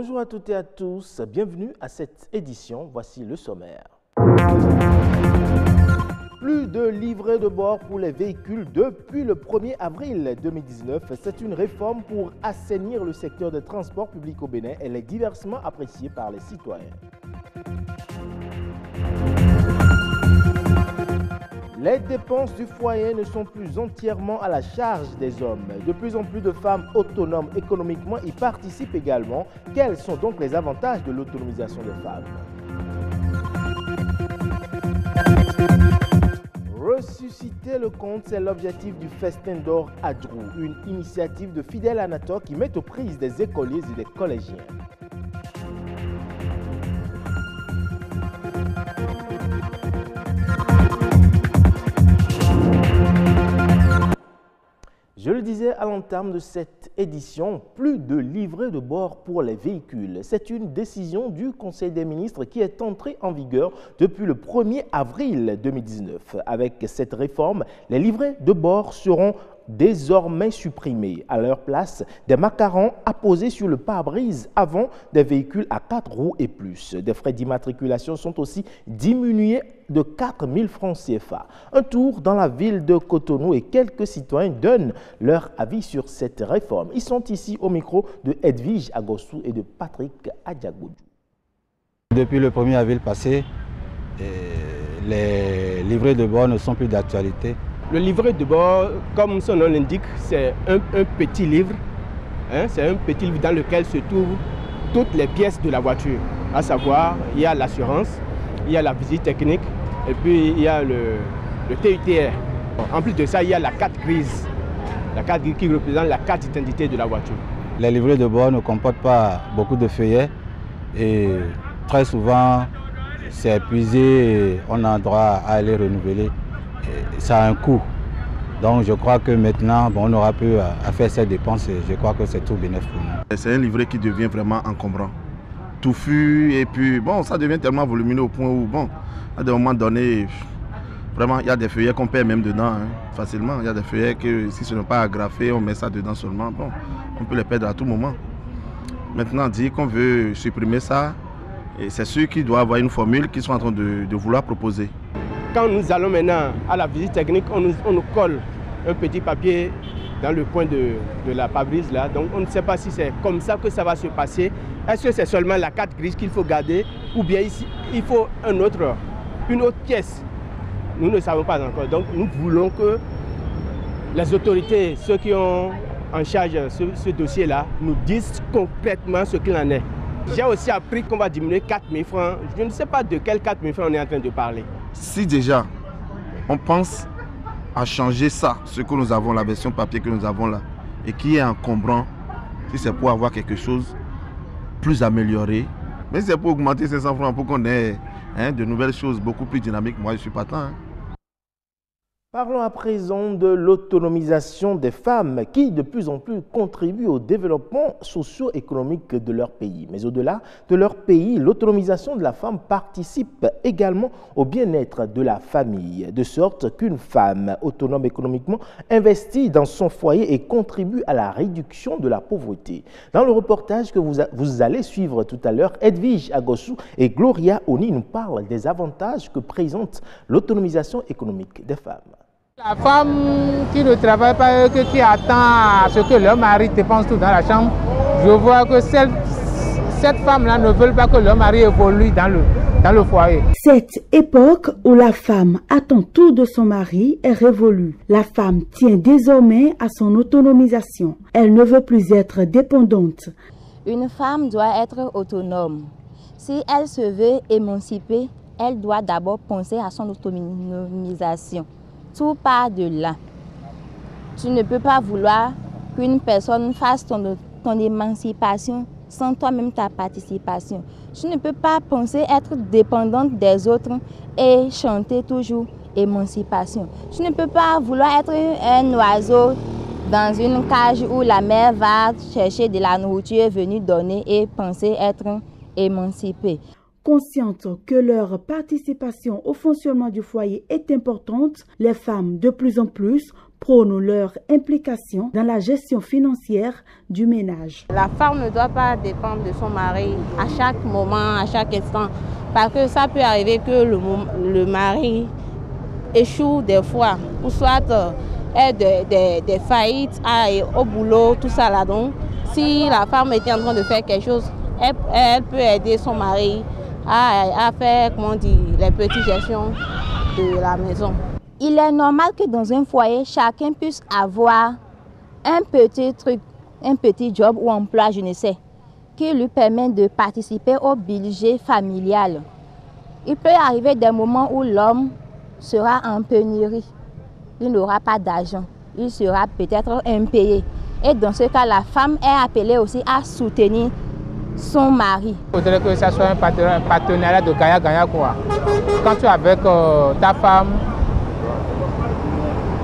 Bonjour à toutes et à tous, bienvenue à cette édition, voici le sommaire. Plus de livrets de bord pour les véhicules depuis le 1er avril 2019. C'est une réforme pour assainir le secteur des transports publics au Bénin. Elle est diversement appréciée par les citoyens. Les dépenses du foyer ne sont plus entièrement à la charge des hommes. De plus en plus de femmes autonomes économiquement y participent également. Quels sont donc les avantages de l'autonomisation des femmes? Ressusciter le conte, c'est l'objectif du Festin d'Or Adjrou, une initiative de Fidèle Anator qui met aux prises des écoliers et des collégiens. Je le disais à l'entame de cette édition, plus de livrets de bord pour les véhicules. C'est une décision du Conseil des ministres qui est entrée en vigueur depuis le 1er avril 2019. Avec cette réforme, les livrets de bord seront désormais supprimés. À leur place, des macarons apposés sur le pare-brise avant des véhicules à 4 roues et plus. Des frais d'immatriculation sont aussi diminués de 4 000 francs CFA. Un tour dans la ville de Cotonou et quelques citoyens donnent leur avis sur cette réforme. Ils sont ici au micro de Edwige Agossou et de Patrick Adjagoudou. Depuis le 1er avril passé, les livrets de bord ne sont plus d'actualité. Le livret de bord, comme son nom l'indique, c'est un petit livre. C'est un petit livre dans lequel se trouvent toutes les pièces de la voiture. À savoir, il y a l'assurance, il y a la visite technique et puis il y a le TUTR. En plus de ça, il y a la carte grise. La carte grise qui représente la carte d'identité de la voiture. Les livrets de bord ne comportent pas beaucoup de feuillets et très souvent, c'est épuisé et on a droit à les renouveler. Ça a un coût. Donc je crois que maintenant, on aura pu faire ces dépenses et je crois que c'est tout bénéfique pour nous. C'est un livret qui devient vraiment encombrant, touffu et puis bon, ça devient tellement volumineux au point où, bon, à des moments donnés, vraiment, il y a des feuillets qu'on perd même dedans, facilement. Il y a des feuillets que si ce n'est pas agrafé, on met ça dedans seulement. Bon, on peut les perdre à tout moment. Maintenant, dire qu'on veut supprimer ça, c'est ceux qui doivent avoir une formule qu'ils sont en train de vouloir proposer. Quand nous allons maintenant à la visite technique, on nous colle un petit papier dans le coin de la pare-brise là. Donc on ne sait pas si c'est comme ça que ça va se passer. Est-ce que c'est seulement la carte grise qu'il faut garder ou bien ici, il faut une autre pièce? Nous ne savons pas encore. Donc nous voulons que les autorités, ceux qui ont en charge ce dossier-là, nous disent concrètement ce qu'il en est. J'ai aussi appris qu'on va diminuer 4 000 francs. Je ne sais pas de quel 4 000 francs on est en train de parler. Si déjà on pense à changer ça, ce que nous avons, la version papier que nous avons là, et qui est encombrant, si c'est pour avoir quelque chose plus amélioré, mais si c'est pour augmenter 500 francs pour qu'on ait de nouvelles choses beaucoup plus dynamiques, moi je suis partant. Parlons à présent de l'autonomisation des femmes qui de plus en plus contribuent au développement socio-économique de leur pays. Mais au-delà de leur pays, l'autonomisation de la femme participe également au bien-être de la famille, de sorte qu'une femme autonome économiquement investit dans son foyer et contribue à la réduction de la pauvreté. Dans le reportage que vous allez suivre tout à l'heure, Edwige Agossou et Gloria Oni nous parlent des avantages que présente l'autonomisation économique des femmes. La femme qui ne travaille pas, qui attend à ce que leur mari dépense tout dans la chambre, je vois que cette femme-là ne veut pas que leur mari évolue dans le foyer. Cette époque où la femme attend tout de son mari est révolue. La femme tient désormais à son autonomisation. Elle ne veut plus être dépendante. Une femme doit être autonome. Si elle se veut émanciper, elle doit d'abord penser à son autonomisation. Tout part de là. Tu ne peux pas vouloir qu'une personne fasse ton émancipation sans toi-même ta participation. Tu ne peux pas penser être dépendante des autres et chanter toujours émancipation. Tu ne peux pas vouloir être un oiseau dans une cage où la mère va chercher de la nourriture venue donner et penser être émancipée. Conscientes que leur participation au fonctionnement du foyer est importante, les femmes de plus en plus prônent leur implication dans la gestion financière du ménage. La femme ne doit pas dépendre de son mari à chaque moment, à chaque instant, parce que ça peut arriver que le mari échoue des fois, ou soit ait des faillites au boulot, tout ça là. Donc, si la femme était en train de faire quelque chose, elle peut aider son mari à faire, les petites gestions de la maison. Il est normal que dans un foyer, chacun puisse avoir un petit truc, un petit job ou emploi, je ne sais, qui lui permet de participer au budget familial. Il peut arriver des moments où l'homme sera en pénurie. Il n'aura pas d'argent. Il sera peut-être impayé. Et dans ce cas, la femme est appelée aussi à soutenir son mari. Il faudrait que ça soit un partenariat de gagnant-gagnant, quoi. Quand tu es avec ta femme,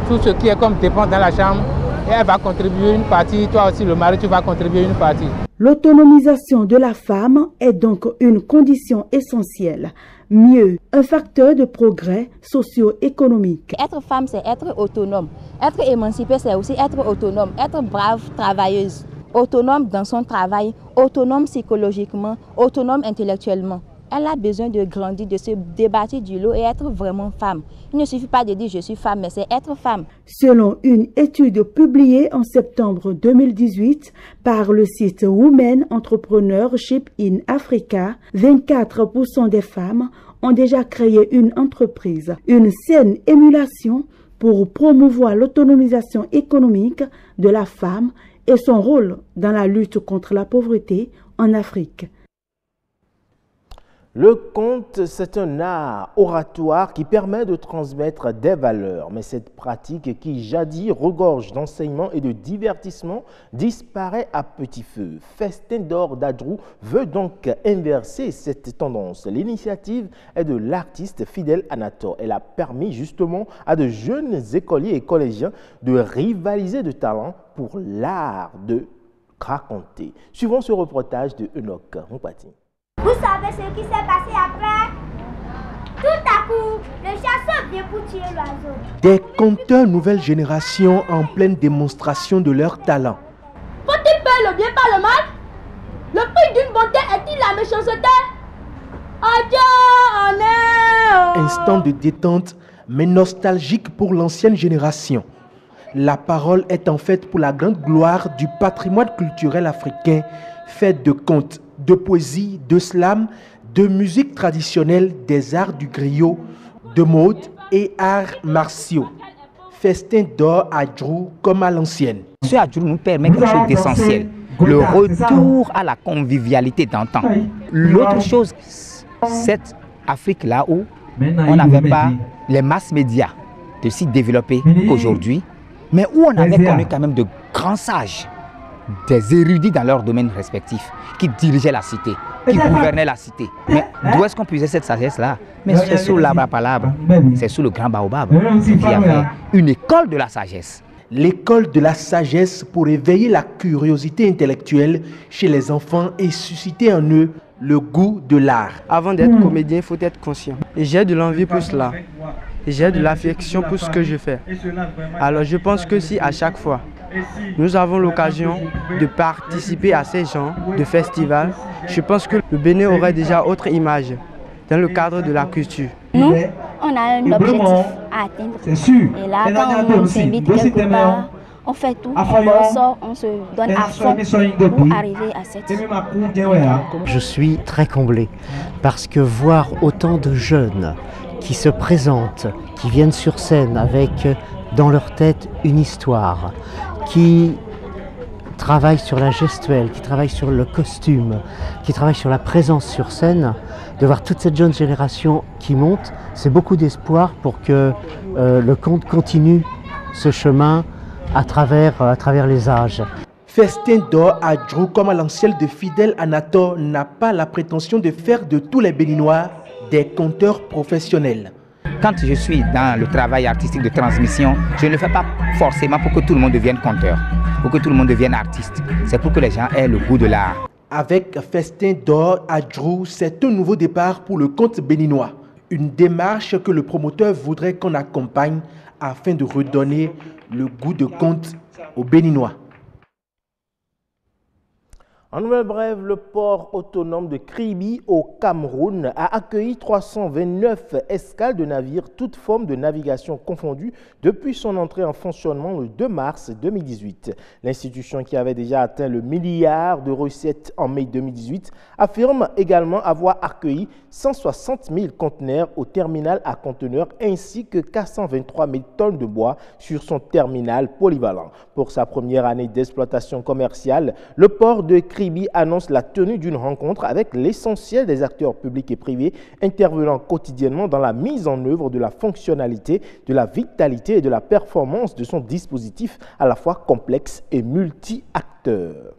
tout ce qui est comme dépense dans la chambre, elle va contribuer une partie, toi aussi le mari, tu vas contribuer une partie. L'autonomisation de la femme est donc une condition essentielle. Mieux, un facteur de progrès socio-économique. Être femme, c'est être autonome. Être émancipée, c'est aussi être autonome, être brave, travailleuse. Autonome dans son travail, autonome psychologiquement, autonome intellectuellement. Elle a besoin de grandir, de se débattre du lot et être vraiment femme. Il ne suffit pas de dire je suis femme, mais c'est être femme. Selon une étude publiée en septembre 2018 par le site Women Entrepreneurship in Africa, 24% des femmes ont déjà créé une entreprise. Une saine émulation pour promouvoir l'autonomisation économique de la femme et son rôle dans la lutte contre la pauvreté en Afrique. Le conte, c'est un art oratoire qui permet de transmettre des valeurs. Mais cette pratique qui jadis regorge d'enseignements et de divertissements disparaît à petit feu. Festin d'or d'Adjrou veut donc inverser cette tendance. L'initiative est de l'artiste Fidèle Anator. Elle a permis justement à de jeunes écoliers et collégiens de rivaliser de talent pour l'art de raconter. Suivons ce reportage de Enoch Mpati. Vous savez ce qui s'est passé après? Tout à coup, le chasseur vient pour tuer l'oiseau. Des conteurs nouvelle génération en pleine démonstration de leur talent. Faut-il faire le bien par le mal? Le prix d'une bonté est-il la méchanceté? Adieu, Instant de détente, mais nostalgique pour l'ancienne génération. La parole est en fait pour la grande gloire du patrimoine culturel africain, fait de contes, de poésie, de slam, de musique traditionnelle, des arts du griot, de mode et arts martiaux. Festin d'or à Adjrou comme à l'ancienne. Ce Adjrou nous permet quelque chose d'essentiel, le retour à la convivialité d'antan. L'autre chose, cette Afrique-là où on n'avait pas les masses médias de si développés qu'aujourd'hui, mais où on avait connu quand même de grands sages, des érudits dans leurs domaines respectifs, qui dirigeaient la cité, qui gouvernaient la cité. Mais d'où est-ce qu'on puisait cette sagesse-là? Mais c'est sous l'arbre à palabre, c'est sous le grand baobab. Il y avait une école de la sagesse. L'école de la sagesse pour éveiller la curiosité intellectuelle chez les enfants et susciter en eux le goût de l'art. Avant d'être comédien, il faut être conscient. Et j'ai de l'envie pour cela. Et j'ai de l'affection pour ce que je fais. Alors je pense que si à chaque fois, nous avons l'occasion de participer à ces genres de festivals, je pense que le Bénin aurait déjà autre image dans le cadre de la culture. Nous, on a un objectif à atteindre. C'est sûr. Et là, quand on s'invite quelque part, on fait tout, on sort, on se donne à fond pour arriver à cette... Je suis très comblé parce que voir autant de jeunes qui se présentent, qui viennent sur scène avec dans leur tête une histoire, qui travaillent sur la gestuelle, qui travaillent sur le costume, qui travaillent sur la présence sur scène, de voir toute cette jeune génération qui monte, c'est beaucoup d'espoir pour que le conte continue ce chemin à travers les âges. Festin d'or à Adjrou, comme à l'ancienne de Fidèle Anator, n'a pas la prétention de faire de tous les Béninois des conteurs professionnels. Quand je suis dans le travail artistique de transmission, je ne le fais pas forcément pour que tout le monde devienne conteur, pour que tout le monde devienne artiste. C'est pour que les gens aient le goût de l'art. Avec Festin d'or à Adjrou, c'est un nouveau départ pour le conte béninois. Une démarche que le promoteur voudrait qu'on accompagne afin de redonner le goût de conte aux Béninois. En nouvelle brève, le port autonome de Kribi au Cameroun a accueilli 329 escales de navires, toutes formes de navigation confondues, depuis son entrée en fonctionnement le 2 mars 2018. L'institution, qui avait déjà atteint le milliard de recettes en mai 2018, affirme également avoir accueilli 160 000 conteneurs au terminal à conteneurs ainsi que 423 000 tonnes de bois sur son terminal polyvalent. Pour sa première année d'exploitation commerciale, le port de Kribi annonce la tenue d'une rencontre avec l'essentiel des acteurs publics et privés intervenant quotidiennement dans la mise en œuvre de la fonctionnalité, de la vitalité et de la performance de son dispositif à la fois complexe et multi-acteur.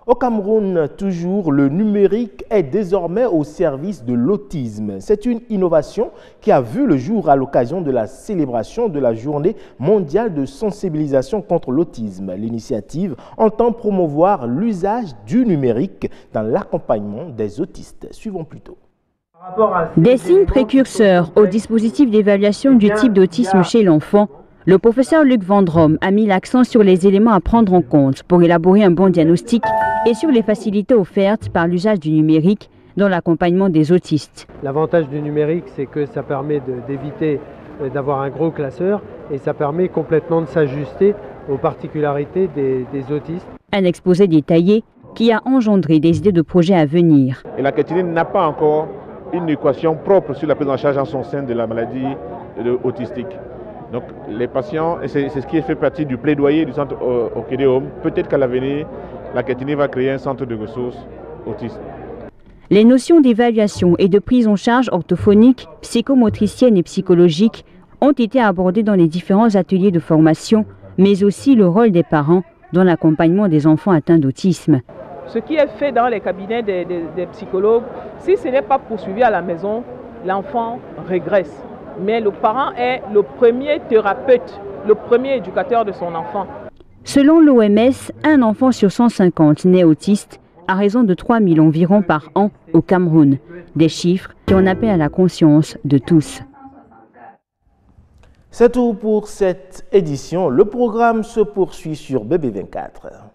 Au Cameroun, toujours, le numérique est désormais au service de l'autisme. C'est une innovation qui a vu le jour à l'occasion de la célébration de la Journée mondiale de sensibilisation contre l'autisme. L'initiative entend promouvoir l'usage du numérique dans l'accompagnement des autistes. Suivons plutôt. Des signes précurseurs au dispositif d'évaluation du type d'autisme chez l'enfant. Le professeur Luc Vendrome a mis l'accent sur les éléments à prendre en compte pour élaborer un bon diagnostic et sur les facilités offertes par l'usage du numérique dans l'accompagnement des autistes. L'avantage du numérique, c'est que ça permet d'éviter d'avoir un gros classeur et ça permet complètement de s'ajuster aux particularités des autistes. Un exposé détaillé qui a engendré des idées de projets à venir. Et la kétinine n'a pas encore une équation propre sur la prise en charge en son sein de la maladie autistique. Donc les patients, et c'est ce qui fait partie du plaidoyer du centre Okédéum, peut-être qu'à l'avenir, la kétinine va créer un centre de ressources autistes. Les notions d'évaluation et de prise en charge orthophonique, psychomotricienne et psychologique ont été abordées dans les différents ateliers de formation, mais aussi le rôle des parents dans l'accompagnement des enfants atteints d'autisme. Ce qui est fait dans les cabinets des psychologues, si ce n'est pas poursuivi à la maison, l'enfant régresse. Mais le parent est le premier thérapeute, le premier éducateur de son enfant. Selon l'OMS, un enfant sur 150 naît autiste, à raison de 3 000 environ par an au Cameroun. Des chiffres qui en appellent à la conscience de tous. C'est tout pour cette édition. Le programme se poursuit sur BB24.